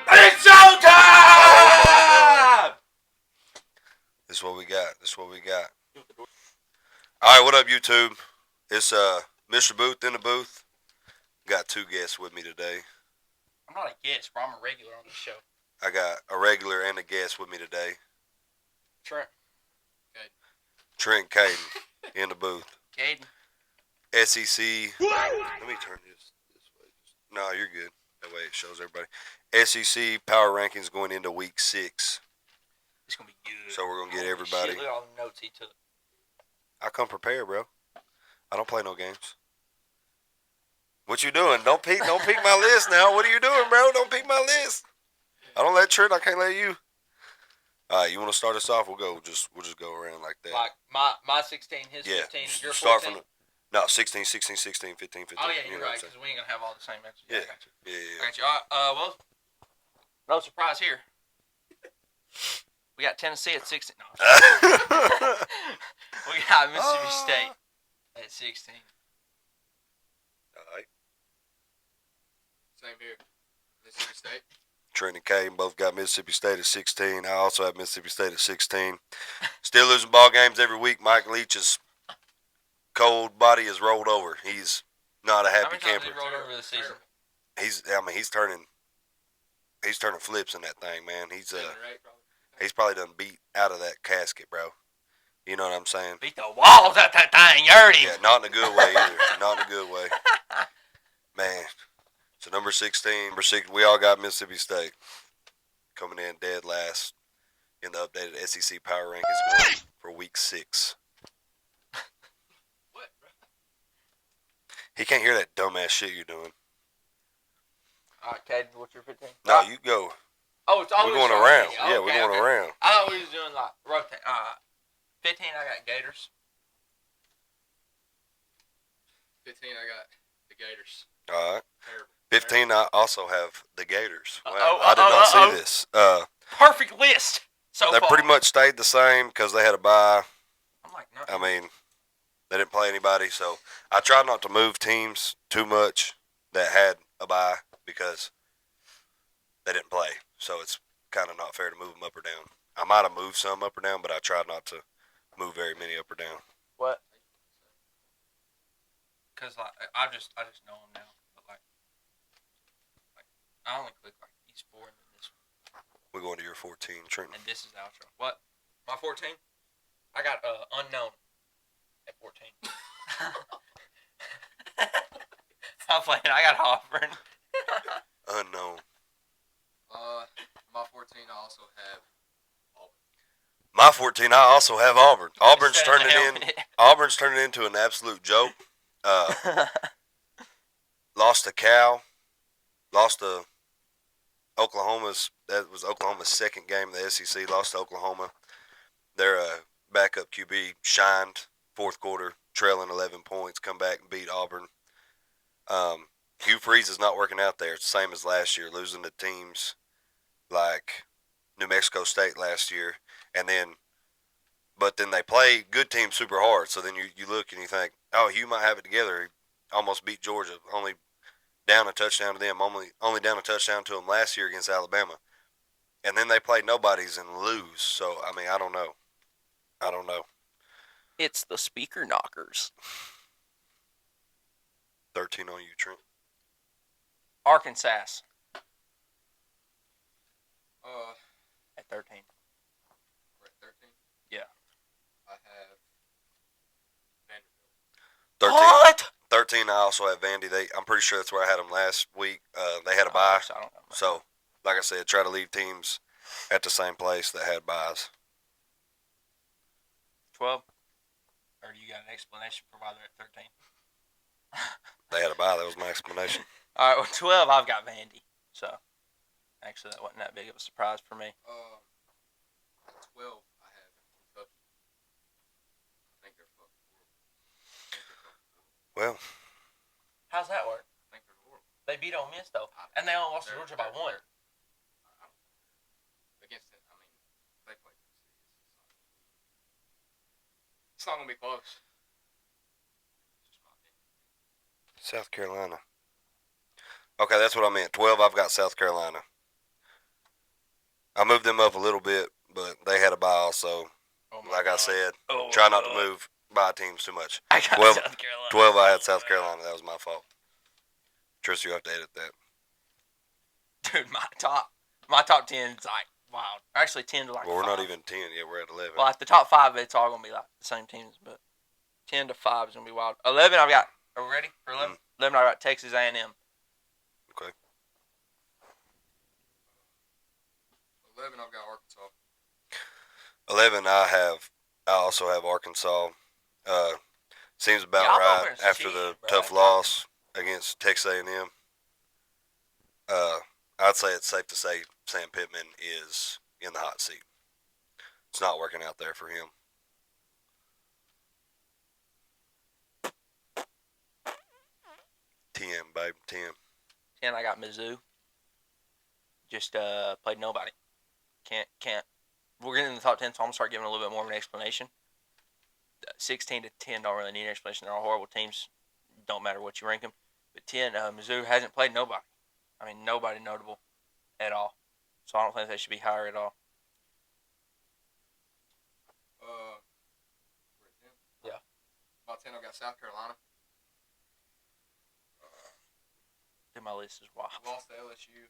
It's showtime! This is what we got. All right, what up, YouTube? It's Mr. Booth in the booth. Got two guests with me today. I'm not a guest, bro. I'm a regular on this show. I got a regular and a guest with me today. Trent. Trent Caden in the booth. Caden. SEC. Let me turn this way. No, you're good. That way it shows everybody. SEC power rankings going into week 6. It's going to be good. So we're going to get everybody. Shit, look at all the notes he took. I come prepared, bro. I don't play no games. What you doing? Don't peek my list now. What are you doing, bro? Don't peek my list. I don't let Trent. I can't let you. All right, you want to start us off? We'll just go around like that. Like my 16, his 15, your 14. Start from no 16, 16, 16, 15, 15. Oh yeah, you're right. Because we ain't gonna have all the same answers. Yeah, I got you. Yeah. I got you. Well, no surprise here. We got Tennessee at 16. No, we got Mississippi State at 16. All right. Same here. Mississippi State. Trent and Caden both got Mississippi State at 16. I also have Mississippi State at 16. Still losing ball games every week. Mike Leach's cold body is rolled over. He's not a happy camper. How many times he rolled over this season? He's turning flips in that thing, man. He's 7 or 8 probably. he's probably done beat out of that casket, bro. You know what I'm saying? Beat the walls at that thing. You heard him. Yeah, not in a good way either. Not in a good way. Man. So number 16, we all got Mississippi State coming in dead last in the updated SEC power rankings going for week 6. What, bro? He can't hear that dumbass shit you're doing. All right, Caden, what's your 15? No, you go. Oh, it's always We're going around. Yeah, we're going around. I thought we was doing like rotate. 15, I got Gators. 15, I got the Gators. All right. Terrible. 15, I also have the Gators. Wow, Uh-oh, I did not see this. Perfect list so They far. pretty much stayed the same because they had a bye. I'm like, no. I mean, they didn't play anybody, so I tried not to move teams too much that had a bye because they didn't play. So it's kind of not fair to move them up or down. I might have moved some up or down, but I tried not to move very many up or down. What? Because like, I just know them now. But like I only click like these 4 and then this one. We're going to your 14, Trenton. And this is the outro. What? My 14? I got unknown at 14. I'm playing. I got Auburn. Unknown. My 14, I also have Auburn. My 14, I also have Auburn. Auburn's Set in the turning helmet. Auburn's turning into an absolute joke. Lost to Cal. Lost to Oklahoma's. That was Oklahoma's second game in the SEC. Lost to Oklahoma. Their backup QB shined fourth quarter, trailing 11 points. Come back and beat Auburn. Hugh Freeze is not working out there. It's the same as last year, losing to teams like New Mexico State last year, but then they play good teams super hard. So then you look and you think, oh, Hugh might have it together. He almost beat Georgia, only down a touchdown to them, only down a touchdown to them last year against Alabama. And then they play nobodies and lose. So, I mean, I don't know. It's the speaker knockers. 13 on you, Trent. Arkansas at 13. We're at 13. Yeah. I have Vanderbilt. 13. What? 13, I also have Vandy. I'm pretty sure that's where I had them last week. They had a bye. I don't know. So, like I said, try to leave teams at the same place that had byes. 12? Or do you got an explanation for why they're at 13? They had a bye. That was my explanation. All right, well, 12, I've got Vandy. So, actually, that wasn't that big of a surprise for me. 12, I have Kentucky. I think they're fucking horrible. Well, How's that work? I think they're horrible. They beat Ole Miss, though. And they only lost to Georgia by 1. Against it, I mean, they play Tennessee. It's not going to be close. It's just my opinion. South Carolina. Okay, that's what I meant. 12, I've got South Carolina. I moved them up a little bit, but they had a bye also. Oh my Like I God. said, Oh try my not to God. move bye teams too much. I got 12 South Carolina. 12 I had South Carolina. That was my fault. Tristan, you have to edit that. Dude, my top 10 is like wild. Actually, 10 to like Well, we're 5. not even 10 yet. We're at 11. Well, at the top 5, it's all gonna be like the same teams, but 10 to 5 is gonna be wild. 11, I've got. Are we ready for 11? 11, I got Texas A&M. Okay. 11, I've got Arkansas. 11, I also have Arkansas. Seems about Y'all right both are after cheating, the bro. tough loss against Texas A&M. I'd say it's safe to say Sam Pittman is in the hot seat. It's not working out there for him. 10, babe, 10. 10, I got Mizzou. Just played nobody. Can't. We're getting in the top 10, so I'm gonna start giving a little bit more of an explanation. 16 to 10 don't really need an explanation. They're all horrible teams. Don't matter what you rank them. But 10, Mizzou hasn't played nobody. I mean, nobody notable at all. So I don't think they should be higher at all. We're at 10? Yeah. About 10, I've got South Carolina. Dude, my list is wild. Lost to LSU.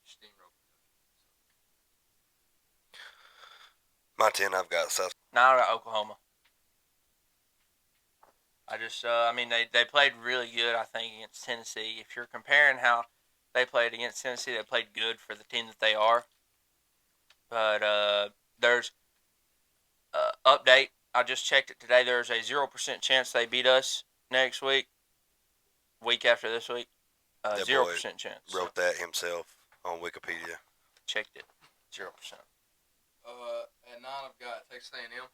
Steamroll. My 10, I've got South. Now I got Oklahoma. I mean, they played really good, I think, against Tennessee. If you're comparing how they played against Tennessee, they played good for the team that they are. But there's update. I just checked it today. There's a 0% chance they beat us next week. Week after this week. That 0% boy chance. Wrote that himself on Wikipedia. Checked it. 0%. At 9, I've got Texas A&M.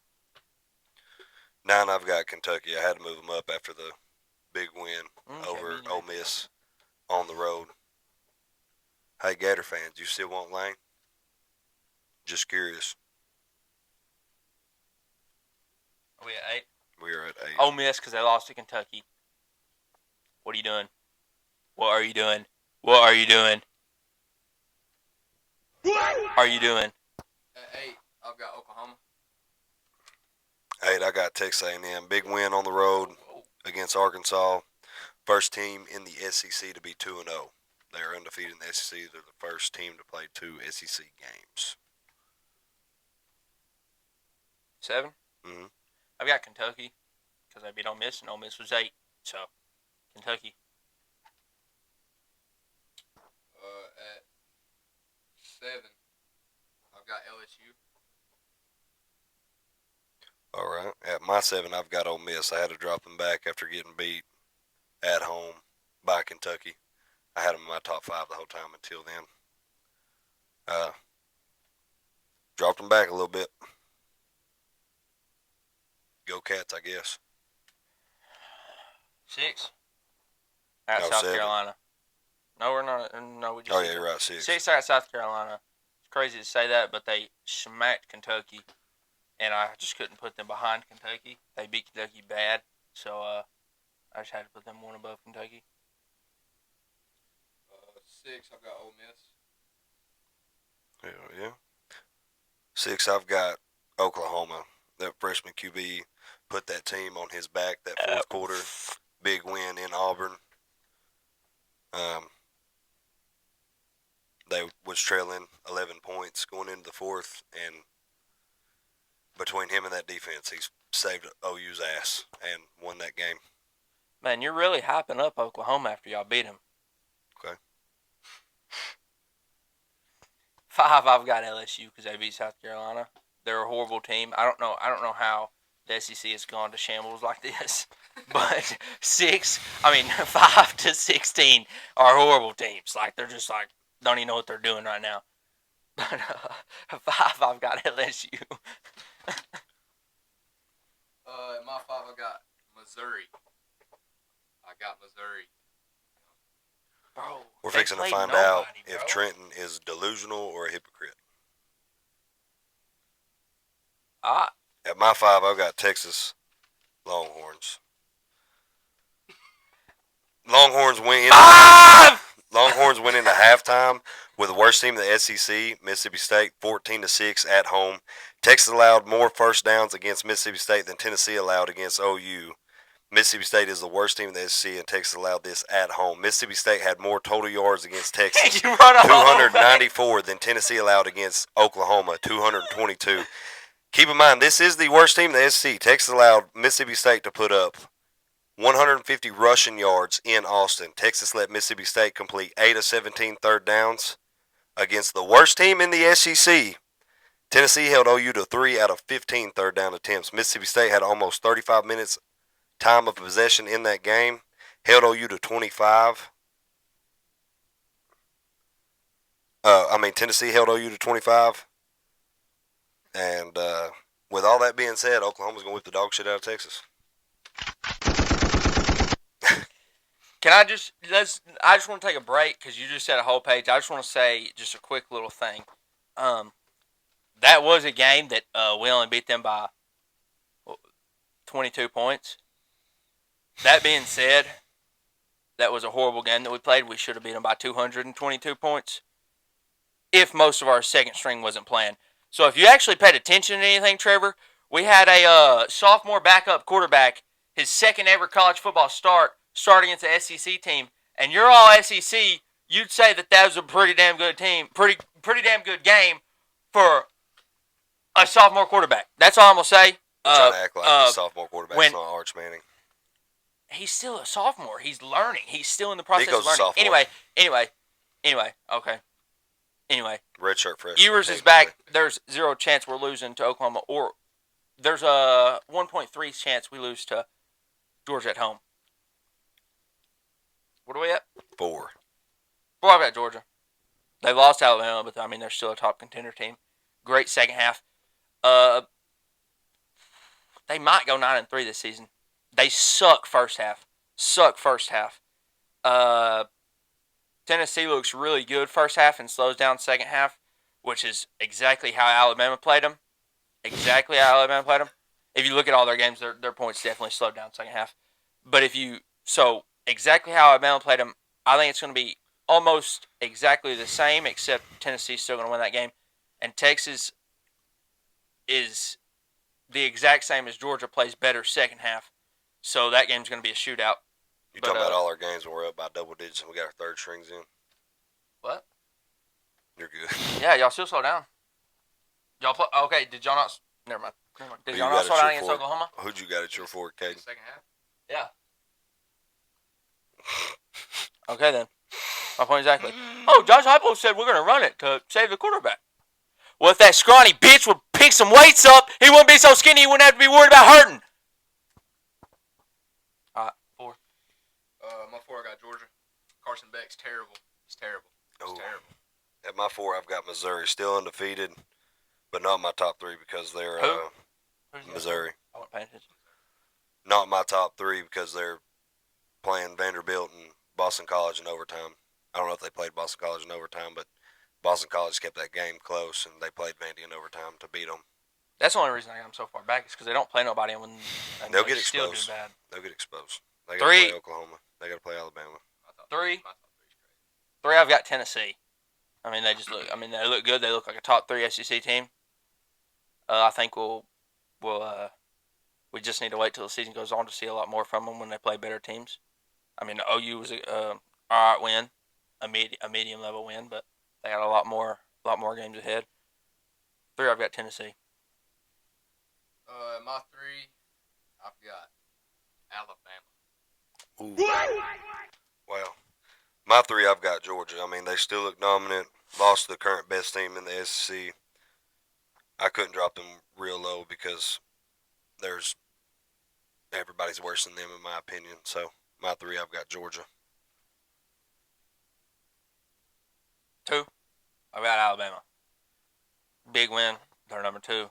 9, I've got Kentucky. I had to move them up after the big win Okay, over me Ole neither. Miss on the road. Hey, Gator fans, you still want Lane? Just curious. Are we at 8? We are at 8. Ole Miss because they lost to Kentucky. What are you doing? What are you doing? What are you doing? What are you doing? At 8, I've got Oklahoma. 8, I got Texas A&M. Big win on the road against Arkansas. First team in the SEC to be 2-0. They are undefeated in the SEC. They're the first team to play 2 SEC games. 7? Mm-hmm. I've got Kentucky because they beat Ole Miss, and Ole Miss was 8. So, Kentucky. At 7, I've got LSU. All right. At my 7, I've got Ole Miss. I had to drop them back after getting beat at home by Kentucky. I had them in my top 5 the whole time until then. Dropped them back a little bit. Go Cats, I guess. 6? I got No, South 7. Carolina. No, we're not. No, we just. Oh, yeah, you're right, 6. 6, I got South Carolina. It's crazy to say that, but they smacked Kentucky, and I just couldn't put them behind Kentucky. They beat Kentucky bad, so I just had to put them one above Kentucky. 6, I've got Ole Miss. Hell yeah. 6, I've got Oklahoma. That freshman QB put that team on his back that fourth quarter. Big win in Auburn. They was trailing 11 points going into the fourth, and between him and that defense, he's saved OU's ass and won that game. Man, you're really hyping up Oklahoma after y'all beat them. Okay. 5, I've got LSU because they beat South Carolina. They're a horrible team. I don't know how the SEC has gone to shambles like this. But 5 to 16 are horrible teams. Like, they're just like, don't even know what they're doing right now. But 5, I've got LSU. At my 5, I've got Missouri. I got Missouri. Bro, We're they fixing to played find nobody, out bro. if Trenton is delusional or a hypocrite. At my 5, I've got Texas Longhorns. Longhorns went into halftime with the worst team in the SEC, Mississippi State, 14-6 at home. Texas allowed more first downs against Mississippi State than Tennessee allowed against OU. Mississippi State is the worst team in the SEC, and Texas allowed this at home. Mississippi State had more total yards against Texas, You run off. 294, than Tennessee allowed against Oklahoma, 222. Keep in mind, this is the worst team in the SEC. Texas allowed Mississippi State to put up 150 rushing yards in Austin. Texas let Mississippi State complete 8 of 17 third downs against the worst team in the SEC. Tennessee held OU to 3 out of 15 third down attempts. Mississippi State had almost 35 minutes time of possession in that game. Held OU to 25. Tennessee held OU to 25. And with all that being said, Oklahoma's going to whip the dog shit out of Texas. I just want to take a break because you just said a whole page. I just want to say just a quick little thing. That was a game that we only beat them by 22 points. That being said, that was a horrible game that we played. We should have beat them by 222 points if most of our second string wasn't playing. So if you actually paid attention to anything, Trevor, we had a sophomore backup quarterback, his second ever college football start against the SEC team, and you're all SEC, you'd say that was a pretty damn good team, pretty damn good game for a sophomore quarterback. That's all I'm going to say. Trying to act like the sophomore quarterback's not Arch Manning. He's still a sophomore. He's learning. He's still in the process Nico's of learning. Anyway, Okay. Anyway. Redshirt freshman. Ewers is back. There's 0 chance we're losing to Oklahoma, or there's a 1.3 chance we lose to Georgia at home. What are we at? 4. I've got Georgia. They lost Alabama, but they're still a top contender team. Great second half. They might go 9-3 this season. They suck first half. Tennessee looks really good first half and slows down second half, which is exactly how Alabama played them. If you look at all their games, their points definitely slowed down second half. But exactly how Alabama played them, I think it's going to be almost exactly the same, except Tennessee's still going to win that game. And Texas is the exact same as Georgia, plays better second half. So that game's going to be a shootout. You're talking about all our games when we're up by double digits and we got our third strings in? What? You're good. Yeah, y'all still slow down. Y'all play. Okay, did y'all not? Never mind. Did y'all not slow down against Oklahoma? Who'd you got at your forward, Caden? Second half. Yeah. Okay, then. My point exactly. Oh, Josh Heupel said we're going to run it to save the quarterback. Well, if that scrawny bitch would pick some weights up, he wouldn't be so skinny he wouldn't have to be worried about hurting. All right, 4. My 4, I got Georgia. Carson Beck's terrible. He's terrible. He's terrible. At my 4, I've got Missouri, still undefeated, but not my top 3 because they're Missouri. I wasn't paying attention. Not my top 3 because they're playing Vanderbilt and Boston College in overtime. I don't know if they played Boston College in overtime, but Boston College kept that game close, and they played Vandy in overtime to beat them. That's the only reason I got them so far back is because they don't play nobody and They'll get still exposed. do bad. They'll get exposed. They got to 3. play Oklahoma. They got to play Alabama. 3. My top 3's great. 3, I've got Tennessee. They just look. They look good. They look like a top 3 SEC team. I think we just need to wait till the season goes on to see a lot more from them when they play better teams. OU was a all right win, a medium level win, but they got a lot more games ahead. 3, I've got Tennessee. My 3, I've got Alabama. Ooh. Well, my 3, I've got Georgia. They still look dominant. Lost to the current best team in the SEC. I couldn't drop them real low because everybody's worse than them in my opinion. So my 3, I've got Georgia. 2, I've got Alabama. Big win. They're number 2.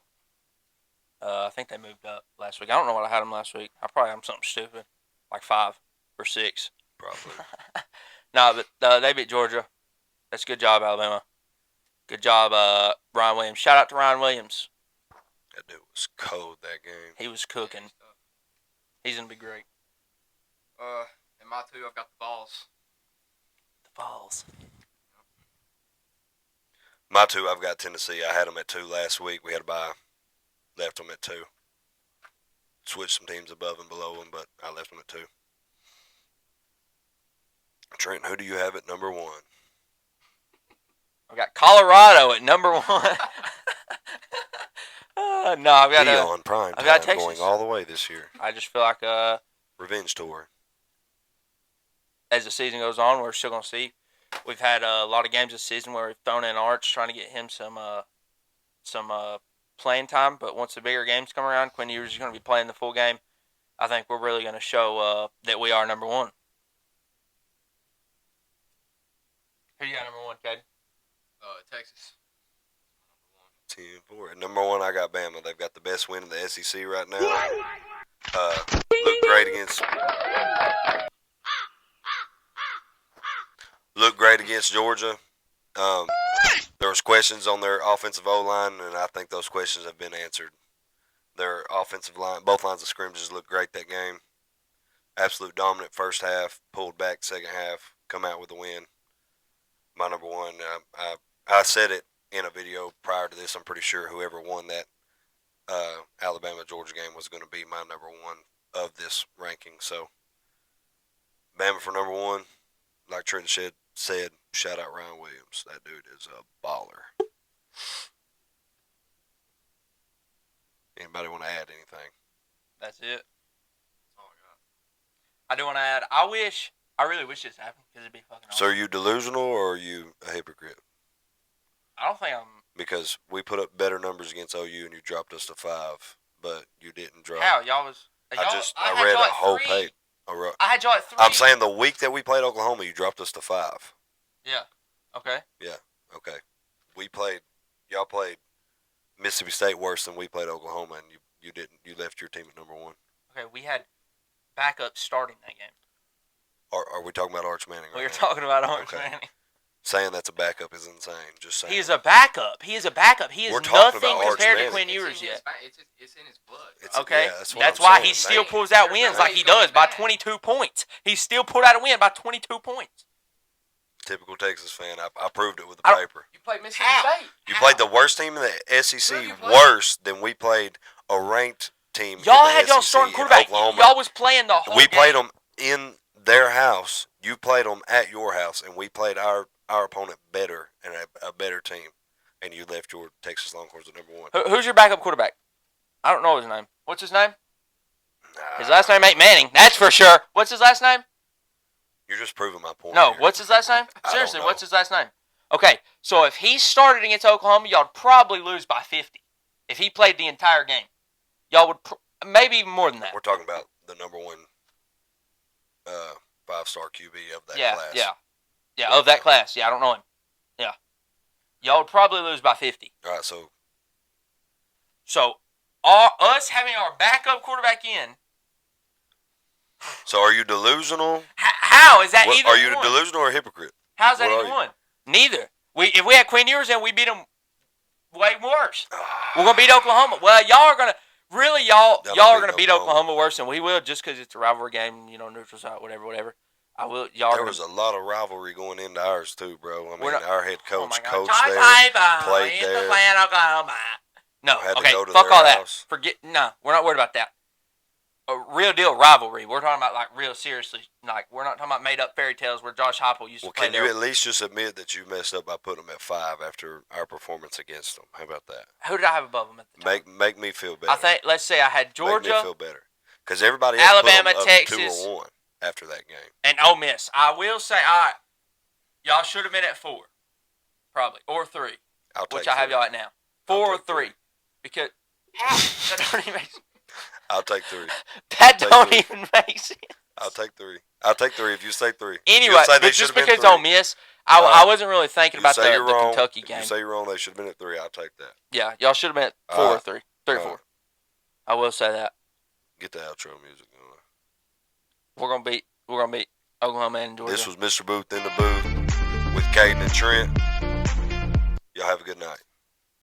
I think they moved up last week. I don't know what I had them last week. I probably had them something stupid, like 5 or 6. Probably. No, but they beat Georgia. That's a good job, Alabama. Good job, Ryan Williams. Shout out to Ryan Williams. That dude was cold that game. He was cooking. He's going to be great. In my 2, I've got the Vols. The Vols. My 2, I've got Tennessee. I had them at 2 last week. We had a bye. Left them at 2. Switched some teams above and below them, but I left them at 2. Trent, who do you have at number 1? I've got Colorado at number 1. No, I've got Dion Prime I've got Time Texas. going all the way this year. I just feel like Revenge tour. as the season goes on, we're still gonna see. We've had a lot of games this season where we've thrown in Arch trying to get him some playing time. But once the bigger games come around, Quinn Ewers is going to be playing the full game. I think we're really going to show that we are number 1. Who you got number 1, Cade? Texas. 10-4. At number 1, I got Bama. They've got the best win in the SEC right now. Looked great against Georgia. There was questions on their offensive O-line, and I think those questions have been answered. Their offensive line, both lines of scrimmages looked great that game. Absolute dominant first half, pulled back second half, come out with a win. My number 1, I said it in a video prior to this. I'm pretty sure whoever won that Alabama-Georgia game was going to be my number 1 of this ranking. So, Bama for number 1. Like Trent said, shout out Ryan Williams. That dude is a baller. Anybody want to add anything? That's it. That's all I got. I do want to add. I really wish this happened because it'd be fucking awesome. So are you delusional or are you a hypocrite? I don't think I'm. Because we put up better numbers against OU and you dropped us to 5, but you didn't drop. How y'all was? I had read y'all a at whole 3. page. I had y'all at 3. I'm saying the week that we played Oklahoma, you dropped us to 5. Yeah. Okay. Okay. Y'all played Mississippi State worse than we played Oklahoma, and you left your team at number 1. Okay. We had backups starting that game. Are we talking about Arch Manning? We right were now? talking about Arch Okay. Manning. Saying that's a backup is insane. Just saying. He is a backup. He is We're talking nothing about Arch compared to Manning. Quinn Ewers yet. It's in his blood. Okay, Yeah, that's what that's I'm why saying. he still Dang. pulls out wins like he does by 22 points. He still pulled out a win by 22 points. Typical Texas fan. I proved it with the I don't- paper. You played Mississippi How? State. You played the worst team in the SEC Who you played? worse than we played a ranked team. Y'all in the had y'all SEC starting in quarterback. Oklahoma. Y'all was playing the whole We game. played them in their house. You played them at your house, and we played our opponent better and a better team. And you left your Texas Longhorns at number 1. Who's your backup quarterback? I don't know his name. What's his name? His Nah, last name ain't Manning. That's for sure. What's his last name? You're just proving my point. No. here. What's his last name? I don't Seriously, know. what's his last name? Okay, so if he started against Oklahoma, y'all'd probably lose by 50. If he played the entire game, y'all would maybe even more than that. We're talking about the number 1 5-star QB of that Yeah, class. yeah, of that class. Yeah, I don't know him. Yeah, y'all would probably lose by 50. All right, so So, us having our backup quarterback in, are you delusional? how is that What, either are you one? delusional or a hypocrite? How's that what are either you? one? Neither. If we had Quinn Ewers in, we beat them way worse. We're gonna beat Oklahoma. Well, y'all are gonna really y'all are gonna beat Oklahoma worse than we will, just because it's a rivalry game. You know, neutral site, whatever. I will. Y'all. There was a lot of rivalry going into ours too, bro. I mean, our head Oh coach my God. coached John there. Piper played in the there. plan, Oklahoma. No, Had to okay, go to fuck their all that. house. Forget. No, we're not worried about that. A real deal rivalry. We're talking about like real seriously. Like we're not talking about made up fairy tales where Josh Heupel used Well, to play can you there. at least just admit that you messed up by putting them at 5 after our performance against them? How about that? Who did I have above them at the time? Make me feel better. I think. Let's say I had Make Georgia. me feel better. Because everybody else Alabama, put them up Texas. 2 or 1 after that game. And Ole Miss. I will say, all right, y'all should have been at 4, probably, or 3, I'll take which I have 3. y'all at now. 4 or take 3, 3. because that don't even make sense. I'll take 3. That take don't 3. even make sense. I'll take 3. I'll take 3 if you say 3. Anyway, You'll say they but just should've been because 3. Ole Miss, I wasn't really thinking You about say you're the wrong. Kentucky If game. you say you're wrong, they should have been at 3. I'll take that. Yeah, y'all should have been at 4 or 3, 3 or 4. I will say that Get the outro music going. we're gonna beat Oklahoma and Georgia. This was Mr. Booth in the booth with Caden and Trent. Y'all have a good night.